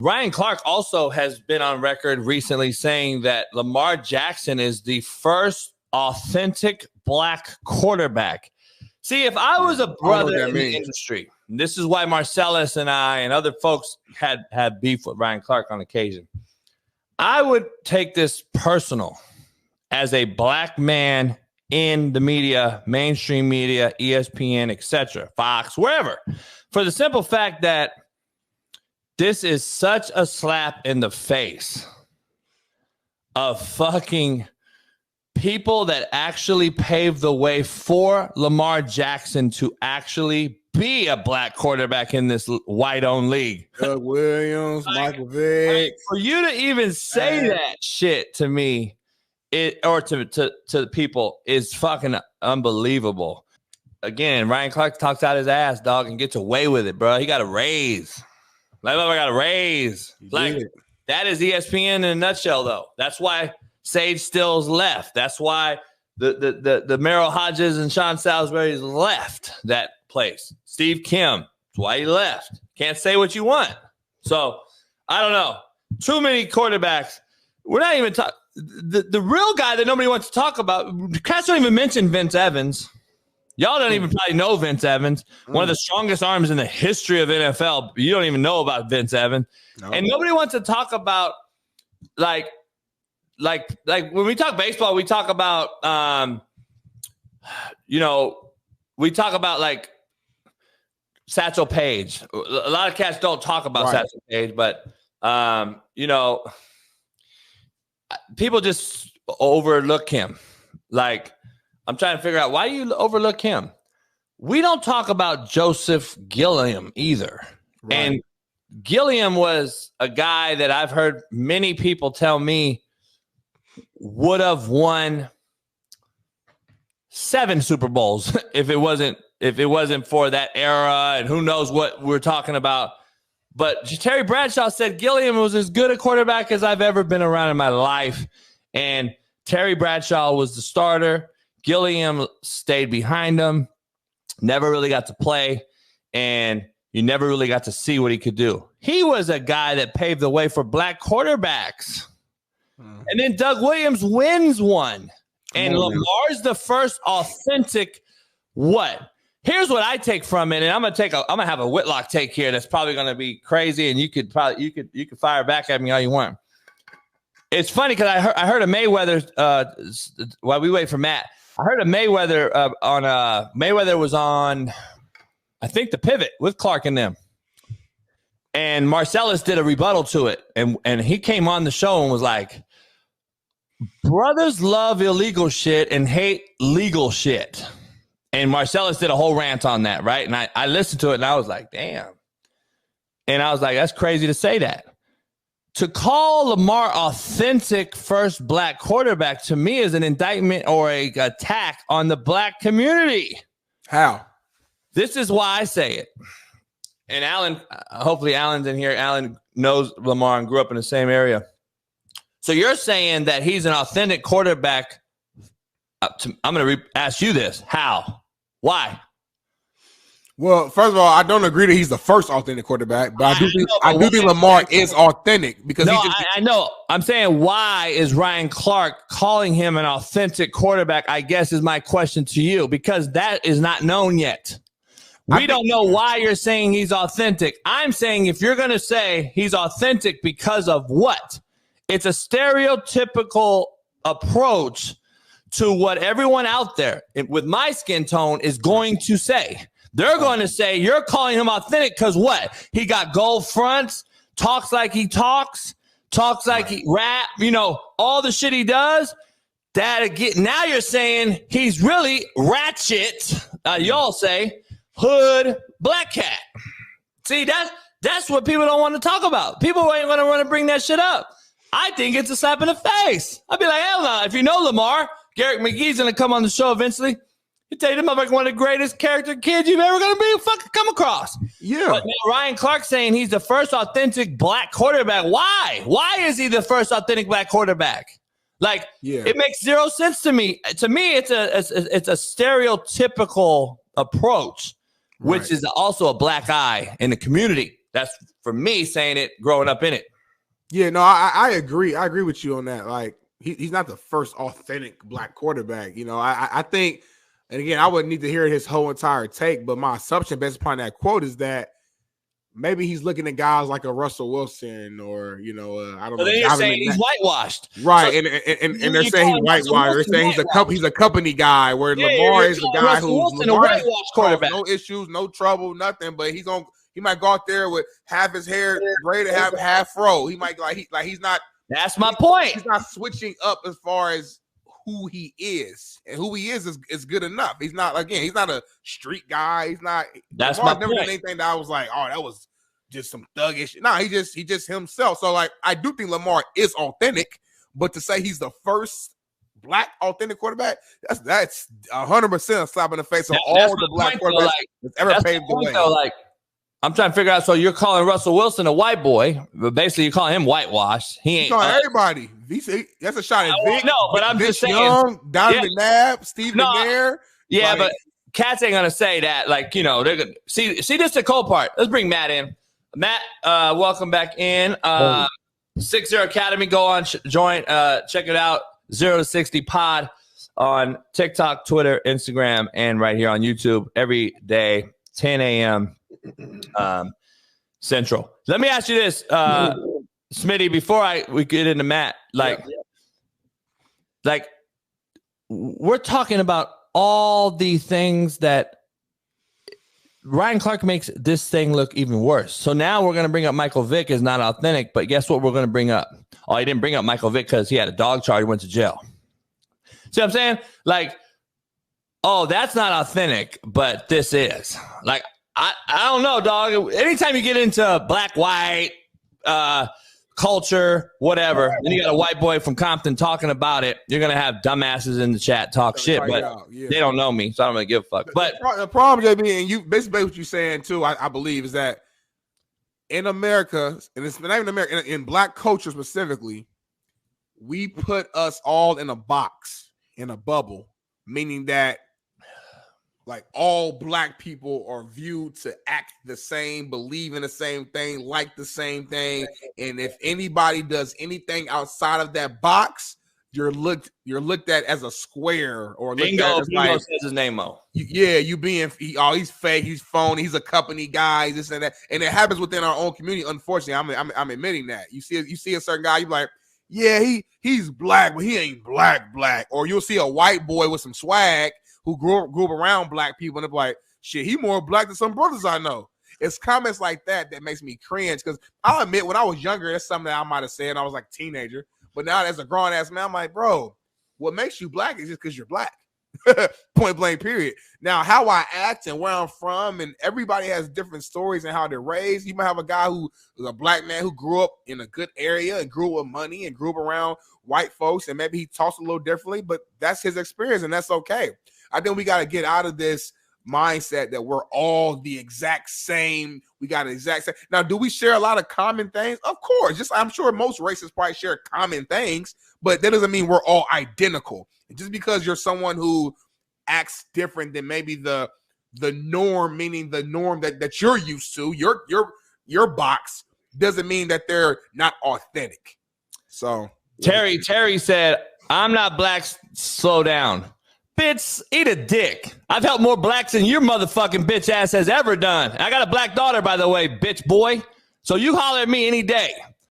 Ryan Clark also has been on record recently saying that Lamar Jackson is the first authentic black quarterback. See, if I was a brother in the industry, this is why Marcellus and I and other folks had beef with Ryan Clark on occasion. I would take this personal as a black man in the media, mainstream media, ESPN, etc., Fox, wherever, for the simple fact that this is such a slap in the face of fucking people that actually paved the way for Lamar Jackson to actually be a black quarterback in this white-owned league. Doug Williams, Michael Vick. For you to even say that shit to me, or to people, is fucking unbelievable. Again, Ryan Clark talks out his ass, dog, and gets away with it, bro. He got a raise. That motherfucker got a raise. Like, that is ESPN in a nutshell, though. That's why Sage Stills left. That's why the Merrill Hodges and Sean Salisbury's left that place. Steve Kim, that's why he left. Can't say what you want. So, I don't know. Too many quarterbacks. We're not even talking. The real guy that nobody wants to talk about, cats don't even mention Vince Evans. Y'all don't even probably know Vince Evans, one of the strongest arms in the history of NFL. You don't even know about Vince Evans. No. And nobody wants to talk about, like when we talk baseball, we talk about, we talk about like Satchel Paige. A lot of cats don't talk about Satchel Paige, but, people just overlook him. Like, I'm trying to figure out, why do you overlook him? We don't talk about Joseph Gilliam either. Right. And Gilliam was a guy that I've heard many people tell me would have won 7 Super Bowls if it wasn't for that era, and who knows what we're talking about. But Terry Bradshaw said Gilliam was as good a quarterback as I've ever been around in my life. And Terry Bradshaw was the starter. Gilliam stayed behind him, never really got to play, and you never really got to see what he could do. He was a guy that paved the way for black quarterbacks. And then Doug Williams wins one. And Lamar's the first authentic what? Here's what I take from it, and I'm gonna have a Whitlock take here that's probably gonna be crazy, and you could fire back at me all you want. It's funny because I heard a Mayweather while we wait for Matt. I heard a Mayweather Mayweather was on, I think, the Pivot with Clark and them. And Marcellus did a rebuttal to it. And he came on the show and was like, brothers love illegal shit and hate legal shit. And Marcellus did a whole rant on that, right? And I listened to it and I was like, damn. And I was like, that's crazy to say that. To call Lamar authentic first black quarterback, to me, is an indictment or a attack on the black community. How? This is why I say it. And Alan, hopefully Alan's in here. Alan knows Lamar and grew up in the same area. So you're saying that he's an authentic quarterback. I'm going to ask you this. How? Why? Well, first of all, I don't agree that he's the first authentic quarterback, but I do think Lamar is authentic because I know. I'm saying, why is Ryan Clark calling him an authentic quarterback? I guess is my question to you, because that is not known yet. We don't know why you're saying he's authentic. I'm saying, if you're going to say he's authentic because of what? It's a stereotypical approach to what everyone out there with my skin tone is going to say. They're going to say you're calling him authentic because what? He got gold fronts, talks like he talks like he rap, all the shit he does. Now you're saying he's really ratchet. Y'all say hood black cat. See, that's what people don't want to talk about. People ain't going to want to bring that shit up. I think it's a slap in the face. I'd be like, hell no. If you know Lamar, Garrick McGee's going to come on the show eventually. You tell you, the motherfucker, one of the greatest character kids you've ever going to be fucking come across. Yeah. But now Ryan Clark saying he's the first authentic black quarterback. Why? Why is he the first authentic black quarterback? Like, It makes zero sense to me. To me, it's a stereotypical approach, which is also a black eye in the community. That's for me saying it, growing up in it. Yeah, no, I agree. I agree with you on that. Like, he's not the first authentic black quarterback. You know, I think, and again, I wouldn't need to hear his whole entire take, but my assumption based upon that quote is that maybe he's looking at guys like a Russell Wilson or, you know, I don't know. Then you're saying he's whitewashed. Right. So, and they're saying he's whitewashed. They're saying he's a company guy, where Lamar is the guy who's whitewashed quarterback. No issues, no trouble, nothing, but he might go out there with half his hair braided, half fro. He might he's not. That's my point. He's not switching up as far as who he is, and who he is good enough. He's not a street guy. He's not. That's my never done anything that I was like, oh, that was just some thuggish. No, he just himself. So like, I do think Lamar is authentic, but to say he's the first black authentic quarterback, that's 100% a slap in the face of all the black quarterbacks that's ever paved the way. Like, I'm trying to figure out. So you're calling Russell Wilson a white boy, but basically you're calling him whitewashed. He ain't everybody. That's a shot at Vic. No, but I'm just saying. Young, Donovan McNabb, Steve McNair. Yeah, but cats ain't gonna say that. Like, you know, they're gonna see. This is the cool part. Let's bring Matt in. Matt, welcome back in. 60 Academy. Go on, join. Check it out. 0 to 60 Pod on TikTok, Twitter, Instagram, and right here on YouTube every day, 10 a.m. Central. Let me ask you this, Smitty, before we get into Matt, like we're talking about all the things that Ryan Clark makes this thing look even worse. So now we're going to bring up Michael Vick is not authentic, but guess what we're going to bring up? Oh, he didn't bring up Michael Vick because he had a dog charge, went to jail. See what I'm saying? Like, oh, that's not authentic, but this is. Like, I don't know, dog. Anytime you get into black, white, culture, whatever, then you got a white boy from Compton talking about it, you're going to have dumbasses in the chat talk shit, but they don't know me, so I don't really give a fuck. But the problem, JB, and you basically what you're saying too, I believe, is that in America, and it's not even America, in black culture specifically, we put us all in a box, in a bubble, meaning that like all black people are viewed to act the same, believe in the same thing, like the same thing. And if anybody does anything outside of that box, you're looked at as a square, or Bingo says his name. He's fake, he's phony, he's a company guy, this and that. And it happens within our own community. Unfortunately, I'm admitting that. You see a certain guy, you're like, yeah, he's black, but he ain't black. Or you'll see a white boy with some swag who grew up around black people, and they're like, shit, he more black than some brothers I know. It's comments like that makes me cringe, because I'll admit, when I was younger, that's something that I might have said. I was like a teenager. But now as a grown-ass man, I'm like, bro, what makes you black is just because you're black. Point blank, period. Now, how I act and where I'm from, and everybody has different stories and how they're raised. You might have a guy who is a black man who grew up in a good area and grew up with money and grew up around white folks, and maybe he talks a little differently, but that's his experience, and that's okay. I think we got to get out of this mindset that we're all the exact same. We got the exact same. Now, do we share a lot of common things? Of course. I'm sure most races probably share common things, but that doesn't mean we're all identical. Just because you're someone who acts different than maybe the norm, meaning the norm that you're used to, your box, doesn't mean that they're not authentic. So Terry said, I'm not black, slow down. Bitch, eat a dick. I've helped more blacks than your motherfucking bitch ass has ever done. I got a black daughter, by the way, bitch boy. So you holler at me any day.